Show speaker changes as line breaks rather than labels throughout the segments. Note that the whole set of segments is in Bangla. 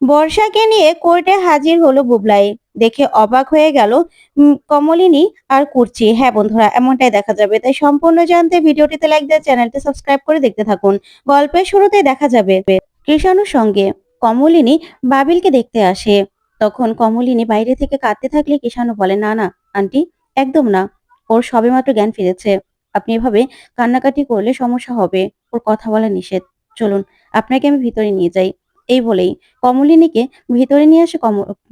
বর্ষাকে নিয়ে কোর্টে হাজির হলো বুবলাই। দেখে অবাক হয়ে গেল কমলিনী আর কুর্চি। হ্যাঁ বন্ধুরা, এমনটাই দেখা যাবে। তাই সম্পূর্ণ জানতে ভিডিওটিতে লাইক দিয়ে চ্যানেলটি সাবস্ক্রাইব করে দেখতে থাকুন। গল্পের শুরুতেই দেখা যাবে কৃষাণুর সঙ্গে কমলিনী বাবিলকে দেখতে আসে। তখন কমলিনী বাইরে থেকে কাঁদতে থাকলে কৃষাণু বলে, না না আন্টি, একদম না। ওর সবেমাত্র জ্ঞান ফিরেছে। আপনি এভাবে কান্নাকাটি করলে সমস্যা হবে। ওর কথা বলা নিষেধ। চলুন, আপনাকে আমি ভিতরে নিয়ে যাই। এই বলেই কমলিনীকে ভিতরে নিয়ে আসে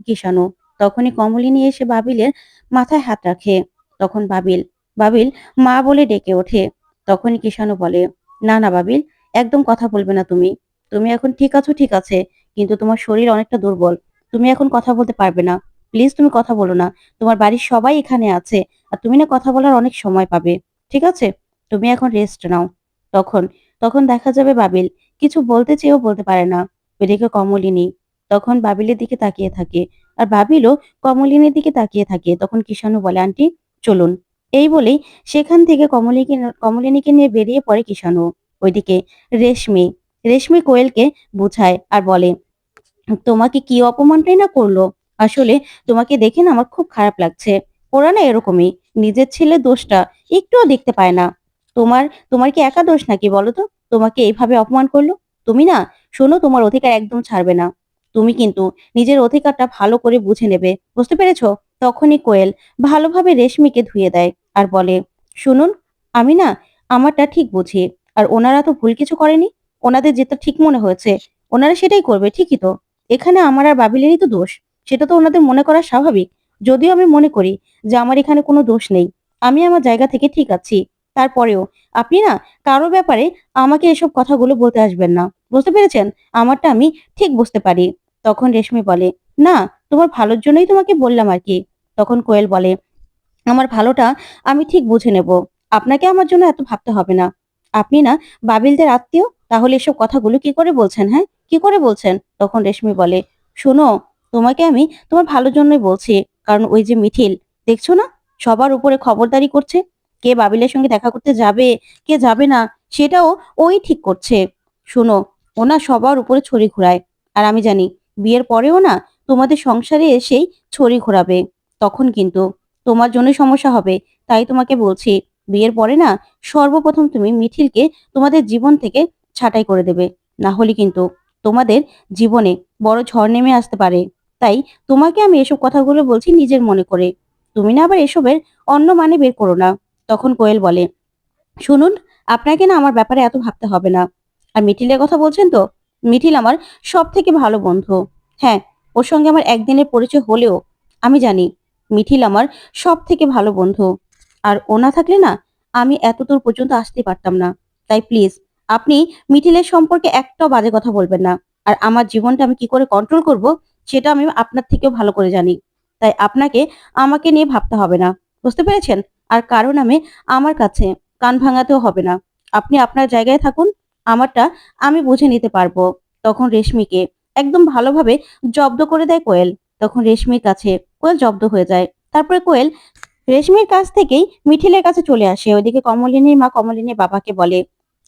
কৃষাণু। তখনই কমলিনী এসে বাবিলের মাথায় হাত রাখে। তখন বাবিল বাবিল মা বলে ডেকে ওঠে। তখনই কৃষাণু বলে, না না বাবিল, একদম কথা বলবে না তুমি। তুমি এখন ঠিক আছো, ঠিক আছে, কিন্তু তোমার শরীর অনেকটা দুর্বল। তুমি এখন কথা বলতে পারবে না। প্লিজ তুমি কথা বলো না। তোমার বাড়ির সবাই এখানে আছে, আর তুমি না কথা বলার অনেক সময় পাবে। ঠিক আছে, তুমি এখন রেস্ট নাও। তখন তখন দেখা যাবে বাবিল কিছু বলতে চেয়েও বলতে পারে না। এদিকে কমলিনী তখন বাবিলের দিকে তাকিয়ে থাকে, আর বাবিলও কমলিনীর দিকে তাকিয়ে থাকে। তখন কৃষাণু বলে, আন্টি চলুন। এই বলেই সেখান থেকে কমলিনীকে নিয়ে বেরিয়ে পড়ে কৃষাণু। ওইদিকে রেশমি রেশমি কোয়েলকে বুঝায় আর বলে, তোমাকে কি অপমানটাই না করলো। আসলে তোমাকে দেখে না আমার খুব খারাপ লাগছে। ওরা না এরকমই, নিজের ছেলের দোষটা একটুও দেখতে পায় না। তোমার তোমার কি একা দোষ নাকি বলো তো? তোমাকে এইভাবে অপমান করলো। তুমি না, শোনো, তোমার অধিকার একদম ছাড়বে না। তুমি কিন্তু নিজের অধিকারটা ভালো করে বুঝে নেবে, বুঝতে পেরেছো? তখনই কোয়েল ভালোভাবে রেশমিকে ধুয়ে দেয় আর বলে, শুনুন, আমি না আমারটা ঠিক বুঝি। আর ওনারা তো ভুল কিছু করেনি। ওনাদের যেটা ঠিক মনে হয়েছে ওনারা সেটাই করবে, ঠিকই তো। এখানে আমার আর বাবিলেরই তো দোষ। সেটা তো ওনাদের মনে করা স্বাভাবিক। যদিও আমি মনে করি যে আমার এখানে কোনো দোষ নেই। আমি আমার জায়গা থেকে ঠিক আছি। তারপরেও আপনি না কারো ব্যাপারে আমাকে এসব কথাগুলো বলতে আসবেন না। বুঝতে পেরেছেন? আমারটা আমি ঠিক বুঝতে পারি। তখন রেশমি বলে, না, তোমার ভালোর জন্যই তোমাকে বললাম আর কি। তখন কোয়েল বলে, আমার ভালোটা আমি ঠিক বুঝে নেব। আপনাকে আমার জন্য এত ভাবতে হবে না। আপনি না বাবিলদের আত্মীয়, তাহলে এসব কথাগুলো কি করে বলছেন? হ্যাঁ, কি করে বলছেন? তখন রেশমি বলে, শোনো, তোমাকে আমি তোমার ভালোর জন্যই বলছি। কারণ ওই যে মিঠিল, দেখছো না, সবার উপরে খবরদারি করছে। কে বাবিলের সঙ্গে দেখা করতে যাবে, কে যাবে না, সেটাও ওই ঠিক করছে। শোনো, ওনা সবার উপরে ছড়ি ঘোরায়। আর আমি জানি বিয়ের পরেও না তোমাদের সংসারে এসেই ছড়ি ঘোরাবে। তখন কিন্তু তোমার জন্য সমস্যা হবে। তাই তোমাকে বলছি, বিয়ের পরে না সর্বপ্রথম তুমি মিঠিলকে তোমাদের জীবন থেকে ছাঁটাই করে দেবে। না হলে কিন্তু তোমাদের জীবনে বড় ঝড় নেমে আসতে পারে। তাই তোমাকে আমি এসব কথাগুলো বলছি নিজের মনে করে। তুমি না আবার এসবের অন্য মানে বের করো না। তখন কোয়েল বলে, শুনুন, আপনাকে না আমার ব্যাপারে এত ভাবতে হবে না। আর মিঠিলের কথা বলছেন তো, মিঠিল আমার সব থেকে ভালো বন্ধু। হ্যাঁ, ওর সঙ্গে আমার একদিনের পরিচয় হলেও আমি জানি মিঠিল আমার সব থেকে ভালো বন্ধু। আর ও না থাকলে না আমি এত দূর পর্যন্ত আসতে পারতাম না। তাই প্লিজ আপনি মিঠিলের সম্পর্কে একটাও বাজে কথা বলবেন না। আর আমার জীবনটা আমি কি করে কন্ট্রোল করব সেটা আমি আপনার থেকেও ভালো করে জানি। তাই আপনাকে আমাকে নিয়ে ভাবতে হবে না। বুঝতে পেরেছেন? আর কারো নামে আমার কাছে কান ভাঙাতেও হবে না। আপনি আপনার জায়গায় থাকুন, আমারটা আমি বুঝে নিতে পারবো। তখন রেশমিকে একদম ভালোভাবে জব্দ করে দেয় কোয়েল। তখন রেশমির কাছে কোয়েল জব্দ হয়ে যায়। তারপরে কোয়েল রেশমির কাছ থেকেই মিঠিলের কাছে চলে আসে। ওইদিকে কমলিনীর মা কমলিনীর বাবাকে বলে,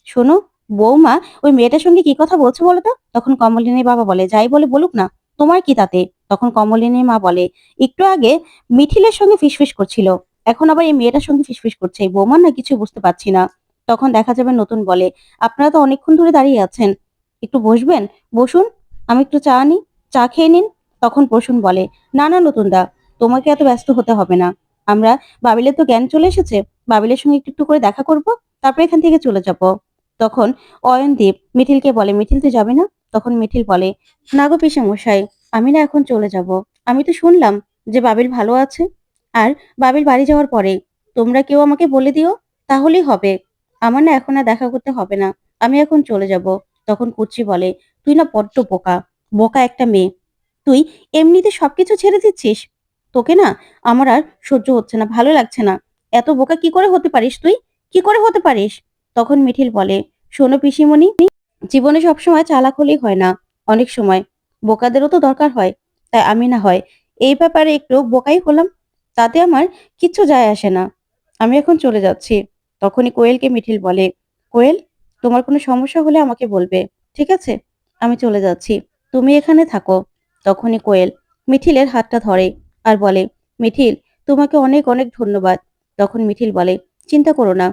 শোনো বৌমা ওই মেয়েটার সঙ্গে কি কথা বলছে বলো তো? তখন কমলিনীর বাবা বলে, যাই বলে বলুক না, তোমার কি তাতে? তখন কমলিনীর মা বলে, একটু আগে মিঠিলের সঙ্গে ফিসফিস করছিল, এখন আবার এই মেয়েটার সঙ্গে ফিসফিস করছে। এই বৌমার না কিছু বুঝতে পারছি না। তখন দেখা যাবে নতুন বলে, আপনারা তো অনেকক্ষণ ধরে দাঁড়িয়ে আছেন, একটু বসবেন? বসুন, আমি একটু চা আনি, চা খেয়ে নিন। তখন প্রসূন বলে, না না নতুন দা, তোমাকে এত ব্যস্ত হতে হবে না। আমরা বাবিলের তো জ্ঞান চলে এসেছে, বাবিলের সঙ্গে একটু একটু করে দেখা করব, তারপর এখান থেকে চলে যাব। তখন অয়নদীপ মিঠিলকে বলে, মিঠিল তুই যাবি না? তখন মিঠিল বলে, না গো পিসেমশাই, আমি না এখন চলে যাব। আমি তো শুনলাম যে বাবিল ভালো আছে। আর বাবিল বাড়ি যাওয়ার পরে তোমরা কেউ আমাকে বলে দিও, তাহলেই হবে। আমার না এখন আর দেখা করতে হবে না, আমি এখন চলে যাব। তখন কুচি বলে, তুই না বড্ড বোকা, বোকা একটা মেয়ে। তুই এমনিতে সবকিছু ছেড়ে দিচ্ছিস। তোকে না আমার আর সহ্য হচ্ছে না, ভালো লাগছে না। এত বোকা কি করে হতে পারিস তুই? কি করে হতে পারিস? তখন মিঠিল বলে, শোনো পিসিমণি, জীবনে সবসময় চালাক হলেই হয় না, অনেক সময় বোকাদেরও তো দরকার হয়। তাই আমি না হয় এই ব্যাপারে একটু বোকাই হলাম, তাতে আমার কিচ্ছু যায় আসে না। আমি এখন চলে যাচ্ছি। তখনই কোয়েলকে মিঠিল বলে, কোয়েল, তোমার কোনো সমস্যা হলে আমাকে বলবে, ঠিক আছে? আমি চলে যাচ্ছি, তুমি এখানে থাকো। তখনই কোয়েল মিঠিলের হাতটা ধরে আর বলে, মিঠিল, তোমাকে অনেক অনেক ধন্যবাদ। তখন মিঠিল বলে, চিন্তা করো না,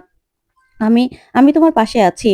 আমি আমি তোমার পাশে আছি,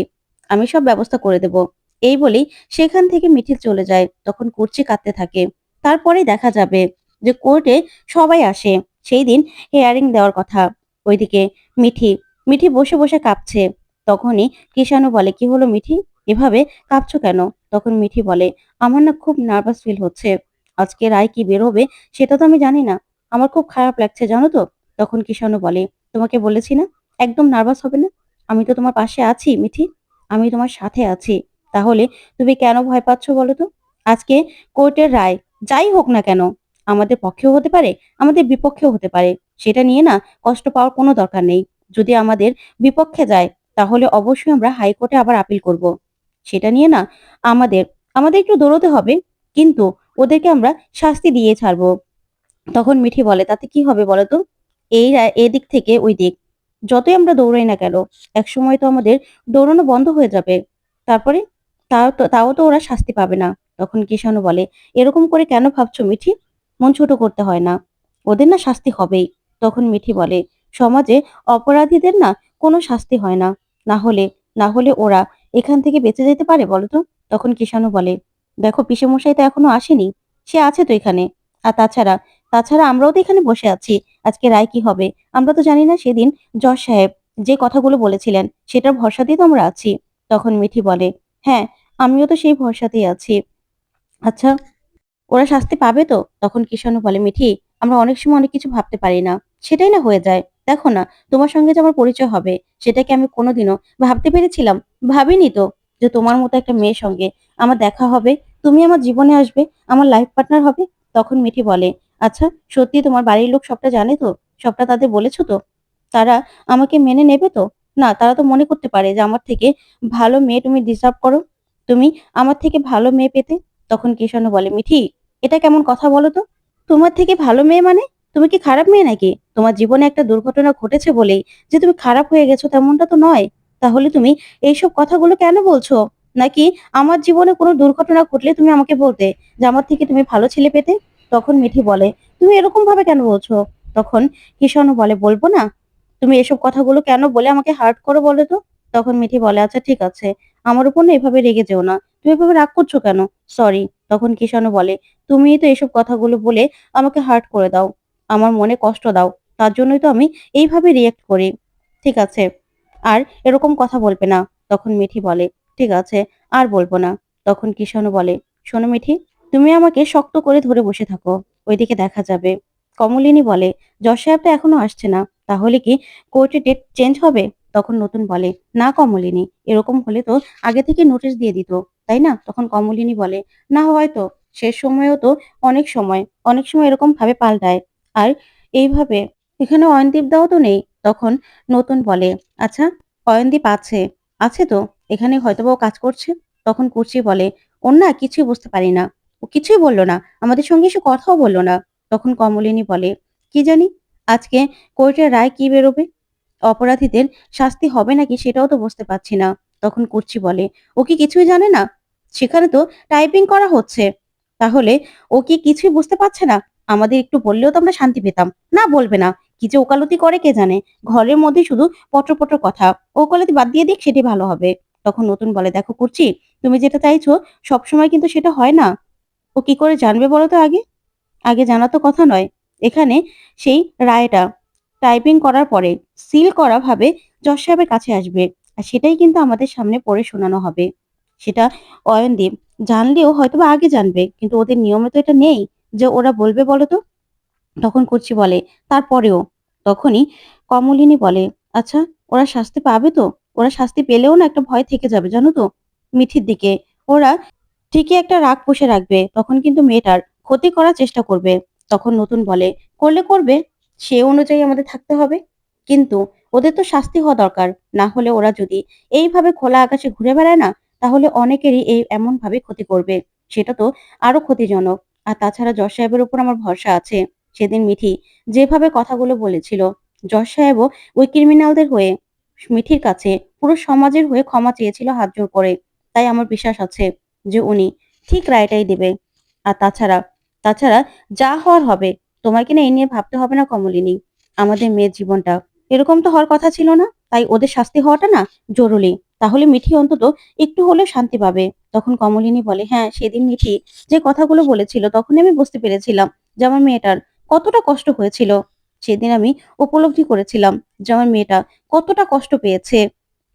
আমি সব ব্যবস্থা করে দেব। এই বলেই সেখান থেকে মিঠিল চলে যায়। তখন কুর্চি কাঁদতে থাকে। তারপরেই দেখা যাবে যে কোর্টে সবাই আসে। সেই দিন হিয়ারিং দেওয়ার কথা। ওইদিকে মিঠি মিঠি বসে বসে কাঁপছে। তখনই কিষাণু বলে, কি হলো মিঠি, এভাবে কাঁপছো কেন? তখন মিঠি বলে, আমার না খুব নার্ভাস ফিল হচ্ছে। আজকে রায় কি বেরোবে সেটা তো আমি জানি না, আমার খুব খারাপ লাগছে জানো তো। তখন কিষাণু বলে, তোমাকে বলেছি না একদম নার্ভাস হবে না, আমি তো তোমার পাশে আছি মিঠি, আমি তোমার সাথে আছি। তাহলে তুমি কেন ভয় পাচ্ছ বলো তো? আজকে কোর্টের রায় যাই হোক না কেন, আমাদের পক্ষেও হতে পারে, আমাদের বিপক্ষেও হতে পারে। সেটা নিয়ে না কষ্ট পাওয়ার কোনো দরকার নেই। যদি আমাদের বিপক্ষে যায় তাহলে অবশ্যই আমরা হাইকোর্টে আবার আপিল করব। সেটা নিয়ে না আমাদের আমাদের একটু দৌড়তে হবে, কিন্তু ওদেরকে আমরা শাস্তি দিয়ে ছাড়বো। তখন মিঠি বলে, তাতে কি হবে বলো তো? এদিক থেকে ওই দিক যতই আমরা দৌড়াই না কেন, একসময় তো আমাদের দৌড়ানো বন্ধ হয়ে যাবে। তারপরে তাও তো ওরা শাস্তি পাবে না। তখন কিষাণু বলে, এরকম করে কেন ভাবছো মিঠি? মন ছোট করতে হয় না, ওদের না শাস্তি হবেই। তখন মিঠি বলে, সমাজে অপরাধীদের না কোনো শাস্তি হয় না, না হলে না হলে ওরা এখান থেকে বেঁচে যেতে পারে বলো তো? তখন কিষাণু বলে, দেখো পিসেমশাই তো এখনো আসেনি, সে আছে তো এখানে। আর তাছাড়া তাছাড়া আমরাও তো এখানে বসে আছি, আজকে রায় কি হবে আমরা তো জানি না। সেদিন জজ সাহেব যে কথাগুলো বলেছিলেন সেটার ভরসাতেই তো আমরা আছি। তখন মিঠি বলে, হ্যাঁ, আমিও তো সেই ভরসাতেই আছি। আচ্ছা, ওরা শাস্তি পাবে তো? তখন কিষাণু বলে, মিঠি, আমরা অনেক সময় অনেক কিছু ভাবতে পারি না, সেটাই না হয়ে যায়। দেখো না, তোমার সঙ্গে যে আমার পরিচয় হবে সেটা কি আমি কোনোদিনও ভাবতে পেরেছিলাম? ভাবিনি তো যে তোমার মতো একটা মেয়ের সঙ্গে আমার দেখা হবে, তুমি আমার জীবনে আসবে, আমার লাইফ পার্টনার হবে। তখন মিঠি বলে, আচ্ছা, সত্যি তোমার বাড়ির লোক সবটা জানে তো? সবটা তাদের বলেছো তো? তারা আমাকে মেনে নেবে তো? না, তারা তো মনে করতে পারে যে আমার থেকে ভালো মেয়ে তুমি ডিজার্ভ করো, তুমি আমার থেকে ভালো মেয়ে পেতে। তখন কিষাণু বলে, মিঠি, এটা কেমন কথা বলো তো? তোমার থেকে ভালো মেয়ে মানে? তুমি কি খারাপ মেয়ে নাকি? তোমার জীবনে একটা দুর্ঘটনা ঘটেছে বলেই যে তুমি খারাপ হয়ে গেছো তেমনটা তো নয়। তাহলে তুমি এইসব কথাগুলো কেন বলছো? নাকি আমার জীবনে কোনো দুর্ঘটনা ঘটলে তুমি আমাকে বলতে যে আমার থেকে তুমি ভালো ছেলে পেতে? তখন মিঠি বলে, তুমি এরকম ভাবে কেন বলছো? তখন কিষাণু বলে, বলবো না? তুমি এসব কথাগুলো কেন বলে আমাকে হার্ট করো বলো তো? তখন মিঠি বলে, আচ্ছা ঠিক আছে, আমার উপর না এভাবে রেগে যেও না, তুমি এভাবে রাগ করছো কেন? সরি। তখন কিষাণু বলে, তুমিই তো এসব কথাগুলো বলে আমাকে হার্ট করে দাও, আমার মনে কষ্ট দাও, তার জন্যই তো আমি এইভাবে রিয়েক্ট করি। ঠিক আছে, আর এরকম কথা বলবে না। তখন মিঠি বলে, ঠিক আছে, আর বলবো না। তখন কিষাণু বলে, শোনো মিঠি, তুমি আমাকে শক্ত করে ধরে বসে থাকো, ওইদিকে দেখা যাবে। কমলিনী বলে, জজ সাহেব তো এখনো আসছে না, তাহলে কি কোর্টে ডেট চেঞ্জ হবে? তখন নতুন বলে, না কমলিনী, এরকম হলে তো আগে থেকে নোটিশ দিয়ে দিত, তাই না? তখন কমলিনী বলে, না হয়তো শেষ সময়েও তো অনেক সময় এরকম ভাবে পাল্টায়। আর এইভাবে এখানে অয়নদীপ দাও তো নেই। তখন নতুন বলে, আচ্ছা, অয়নদীপ আছে, আছে তো, এখানে হয়তোবা ও কাজ করছে। তখন কুর্চি বলে, ওর না কিছুই বুঝতে পারি না, ও কিছুই বললো না, আমাদের সঙ্গে এসে কথাও বললো না। তখন কমলিনী বলে, কি জানি আজকে কোর্টের রায় কি বেরোবে, অপরাধীদের শাস্তি হবে নাকি সেটাও তো বুঝতে পারছি না। তখন কুর্চি বলে, ও কি কিছুই জানে না? সেখানে তো টাইপিং করা হচ্ছে, তাহলে ও কি কিছুই বুঝতে পারছে না? আমাদের একটু বললেও তো আমরা শান্তি পেতাম। না, বলবে না, কি যে ওকালতি করে কে জানে, ঘরের মধ্যে শুধু পটর কথা, ওকালতি বাদ দিয়ে দিক সেটি ভালো হবে। তখন নতুন বলে, দেখো কুর্চি, তুমি যেটা চাইছো সবসময় কিন্তু সেটা হয় না। ও কি করে জানবে বলো তো? আগে আগে জানা তো কথা নয়। এখানে সেই রায়টা টাইপিং করার পরে সিল করা ভাবে জজ সাহেবের কাছে আসবে, আর সেটাই কিন্তু আমাদের সামনে পড়ে শোনানো হবে। সেটা অয়নদীপ জানলেও হয়তোবা আগে জানবে, কিন্তু ওদের নিয়মে তো এটা নেই যে ওরা বলবে বলো তো। তখন কুর্চি বলে, তারপরেও। তখনই কমলিনী বলে, আচ্ছা, ওরা শাস্তি পাবে তো? ওরা শাস্তি পেলেও না একটা ভয় থেকে যাবে জানো তো মিঠির দিকে। ওরা ঠিকই একটা রাগ পুষে রাখবে, তখন কিন্তু মেয়েটার ক্ষতি করার চেষ্টা করবে। তখন নতুন বলে, করলে করবে, সে অনুযায়ী আমাদের থাকতে হবে, কিন্তু ওদের তো শাস্তি হওয়া দরকার, না হলে ওরা যদি এইভাবে খোলা আকাশে ঘুরে বেড়ায় না, তাহলে অনেকেরই এই এমন ভাবে ক্ষতি করবে, সেটা তো আরো ক্ষতিজনক। আর তাছাড়া জজ সাহেবের উপর আমার ভরসা আছে। সেদিন মিঠি যেভাবে কথাগুলো বলেছিল, জজ সাহেবও ওই ক্রিমিনালদের হয়ে মিঠির কাছে পুরো সমাজের হয়ে ক্ষমা চেয়েছিল হাত জোড় করে। তাই আমার বিশ্বাস আছে যে উনি ঠিক রায়টাই দেবে। আর তাছাড়া যা হওয়ার হবে। তোমাকে না এই নিয়ে ভাবতে হবে না কমলিনী। আমাদের মেয়ের জীবনটা এরকম তো হওয়ার কথা ছিল না। তাই ওদের শাস্তি হওয়াটা না জরুরি। তাহলে মিঠি অন্তত একটু হলেও শান্তি পাবে। তখন কমলিনী বলে, হ্যাঁ সেদিন মিঠি যে কথাগুলো বলেছিল তখনই আমি বুঝতে পেরেছিলাম যে আমার মেয়েটার কতটা কষ্ট হয়েছিল। সেদিন আমি উপলব্ধি করেছিলাম যে আমার মেয়েটা কতটা কষ্ট পেয়েছে।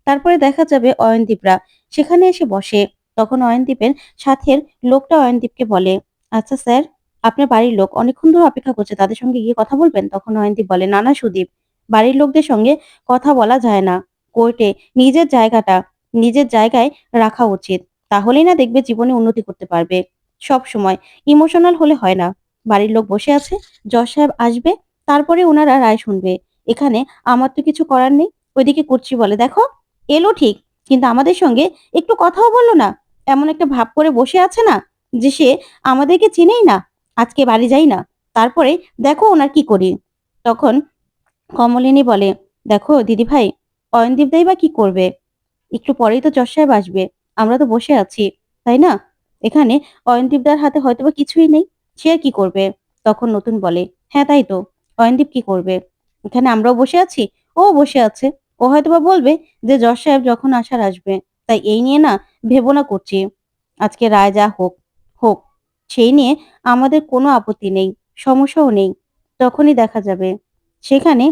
তারপরে দেখা যাবে অয়নদীপরা সেখানে এসে বসে। তখন অয়নদীপের সাথের লোকটা অয়নদীপকে বলে, আচ্ছা স্যার, আপনার বাড়ির লোক অনেকক্ষণ ধরে অপেক্ষা করছে, তাদের সঙ্গে গিয়ে কথা বলবেন? তখন অয়নদীপ বলে, না না সুদীপ, বাড়ির লোকদের সঙ্গে কথা বলা যায় না। কোর্টে নিজের জায়গাটা নিজের জায়গায় রাখা উচিত। তাহলেই না দেখবে জীবনে উন্নতি করতে পারবে। সব সময় ইমোশনাল হলে হয় না। বাড়ির লোক বসে আছে, জজ সাহেব আসবে, তারপরে ওনারা রায় শুনবে। এখানে আমার তো কিছু করার নেই। ওইদিকে কুর্চি বলে, দেখো এলো ঠিক, কিন্তু আমাদের সঙ্গে একটু কথাও বললো না। এমন একটা ভাব করে বসে আছে না যে সে আমাদেরকে চিনেই না। আজকে বাড়ি যাই না, তারপরে দেখো ওনার কি করি। তখন কমলিনী বলে, দেখো দিদি ভাই, অয়নদীপ দাই বা কি করবে? একটু পরেই তো জজ সাহেব আসবে, আমরা তো বসে আছি, তাই না? এখানে অয়নদীপদার হাতে হয়তোবা কিছুই নেই, সে আর কি করবে? তখন নতুন বলে, হ্যাঁ তাই তো, অয়নদীপ কি করবে? এখানে আমরাও বসে আছি, ও বসে আছে। ও হয়তোবা বলবে যে জজ সাহেব যখন আসার আসবে। তাই এই নিয়ে না ভেবো না করছি। আজকে রায় যা হোক হোক, সেই নিয়ে আমাদের কোনো আপত্তি নেই, সমস্যাও নেই। তখনই দেখা যাবে। সেখানে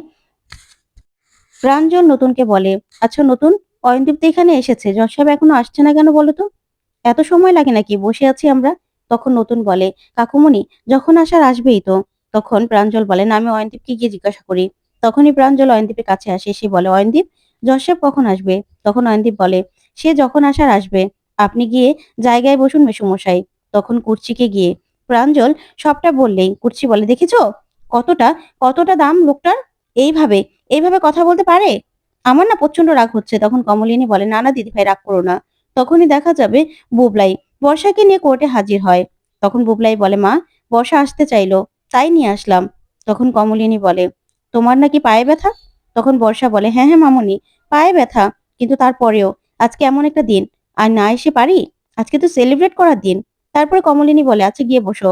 প্রাঞ্জল নতুনকে বলে, আচ্ছা নতুন, অয়নদীপ তো এখানে এসেছে, জজ সাহেব এখনো আসছে না কেন বলো তো? এত সময় লাগে নাকি? বসে আছি আমরা। তখন নতুন বলে, কাকুমণি যখন আসার আসবেই তো। তখন প্রাঞ্জল বলে, না আমি অয়নদীপকে গিয়ে জিজ্ঞাসা করি। তখনই প্রাঞ্জল অয়নদীপের কাছে আসে, সে বলে, অয়নদীপ জজ সাহেব কখন আসবে? তখন অয়নদীপ বলে, সে যখন আসার আসবে, আপনি গিয়ে জায়গায় বসুন মেসোমশাই। তখন কুর্চিকে গিয়ে প্রাঞ্জল সবটা বললেই কুর্চি বলে, দেখেছো কতটা কতটা দাম লোকটার, এইভাবে এইভাবে কথা বলতে পারে। আমার না প্রচন্ড রাগ হচ্ছে। তখন কমলিনী বলে, না না দিদি ভাই রাগ করো না। তখনই দেখা যাবে বুবলাই বর্ষাকে নিয়ে কোর্টে হাজির হয়। তখন বুবলাই বলে, মা বর্ষা আসতে চাইলো, তাই নিয়ে আসলাম। তখন কমলিনী বলে, তোমার নাকি পায়ে ব্যথা? তখন বর্ষা বলে, হ্যাঁ হ্যাঁ মামুনি, পায়ে ব্যথা, কিন্তু তারপরেও আজকে এমন একটা দিন, আর না এসে পারি? আজকে তো সেলিব্রেট করার দিন। তারপরে কমলিনী বলে, আচ্ছা গিয়ে বসো।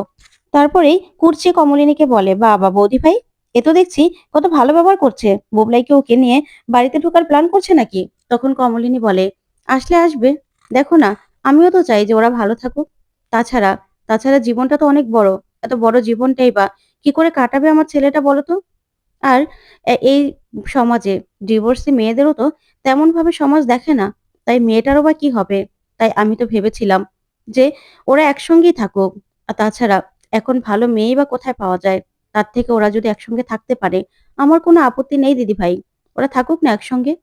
তারপরেই কুর্চি কমলিনীকে বলে, বাবা বৌদি ভাই, এ তো দেখছি কত ভালো ব্যবহার করছে। বুবলাইকে ওকে নিয়ে বাড়িতে ঢোকার প্ল্যান করছে নাকি? তখন কমলিনী বলে, আসলে আসবে, দেখো না, আমিও তো চাই যে ওরা ভালো থাকুক। তাছাড়া তাছাড়া জীবনটা তো অনেক বড়। এত বড় জীবনটাই বা কি করে কাটাবে আমার ছেলেটা বলো তো? আর এই সমাজে ডিভোর্সি মেয়েদেরও তো তেমন ভাবে সমাজ দেখে না। তাই মেয়েটারও বা কি হবে? তাই আমি তো ভেবেছিলাম যে ওরা একসঙ্গেই থাকুক। আর তাছাড়া এখন ভালো মেয়েই বা কোথায় পাওয়া যায়? তার থেকে ওরা যদি একসঙ্গে থাকতে পারে, আমার কোনো আপত্তি নেই দিদি ভাই। ওরা থাকুক না একসঙ্গে।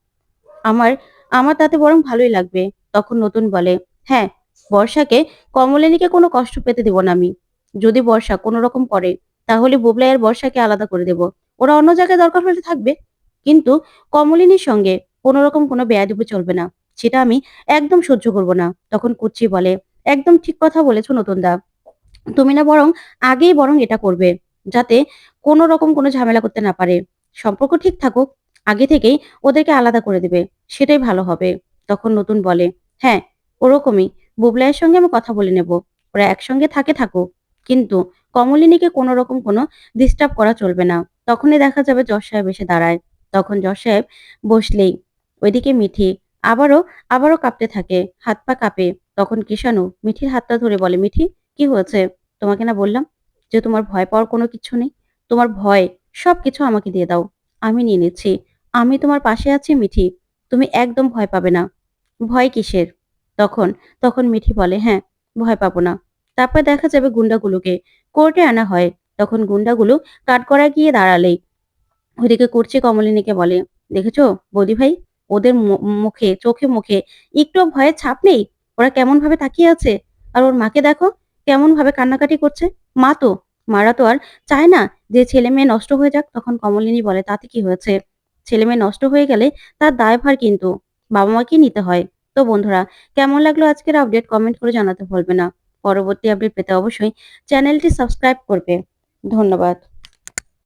আমার আমার তাতে বরং ভালোই লাগবে। তখন নতুন বলে, হ্যাঁ, বর্ষাকে কমলিনীকে কোনো কষ্ট পেতে দেব না আমি। যদি বর্ষা কোনো রকম করে, তাহলে বুবলাই আর বর্ষাকে আলাদা করে দেব। ওরা অন্য জায়গায় দরকার হলে থাকবে, কিন্তু কমলিনীর সঙ্গে কোনো রকম কোনো বেয়াদবি চলবে না। সেটা আমি একদম সহ্য করব না। তখন কুচ্চি বলে, একদম ঠিক কথা বলেছো নতুন দা। তুমি না বরং আগেই বরং এটা করবে, যাতে কোনো রকম কোনো ঝামেলা করতে না পারে। সম্পর্ক ঠিক থাকুক, আগে থেকেই ওদেরকে আলাদা করে দেবে, সেটাই ভালো হবে। তখন নতুন বলে, হ্যাঁ ওরকমই, বুবলাইয়ের সঙ্গে আমি কথা বলে নেব। ওরা একসঙ্গে থাকুক, কিন্তু কমলিনীকে কোনো রকম কোনো ডিস্টার্ব করা চলবে না। তখনই দেখা যাবে জজ সাহেব এসে দাঁড়ায়। তখন জজ সাহেব বসলেই ওইদিকে মিঠি আবারও আবারও কাঁপতে থাকে, হাত পা কাঁপে। তখন কিষাণু মিঠির হাতটা ধরে বলে, মিঠি কি হয়েছে? তোমাকে না বললাম যে তোমার ভয় পাওয়ার কোনো কিছু নেই। তোমার ভয় সবকিছু আমাকে দিয়ে দাও, আমি নিয়ে নিচ্ছি। আমি তোমার পাশে আছি মিঠি, তুমি একদম ভয় পাবে না। ভয় কিসের? তখন তখন মিঠি বলে, হ্যাঁ ভয় পাবো না। তারপর দেখা যাবে গুন্ডাগুলোকে কোর্টে আনা হয়। তখন গুন্ডাগুলো কাঠগড়ায় গিয়ে দাঁড়ালেই ওইদিকে করছে কমলিনীকে বলে, দেখেছো বৌদি ভাই, ওদের মুখে চোখে মুখে একটু ভয়ের ছাপ নেই। ওরা কেমন ভাবে তাকিয়ে আছে। আর ওর মাকে দেখো কেমন ভাবে কান্নাকাটি করছে। মা তো মারা তো আর চায় না যে ছেলে মেয়ে নষ্ট হয়ে যাক। তখন কমলিনী বলে, তাতে কি হয়েছে? ছেলে মেয়ে নষ্ট হয়ে গেলে তার দায়ভার কিন্তু বাবা মাকেই নিতে হয়। তো বন্ধুরা, কেমন লাগলো আজকের আপডেট কমেন্ট করে জানাতে ভুলবে না। পরবর্তী আপডেট পেতে অবশ্যই চ্যানেলটি সাবস্ক্রাইব করবে। ধন্যবাদ।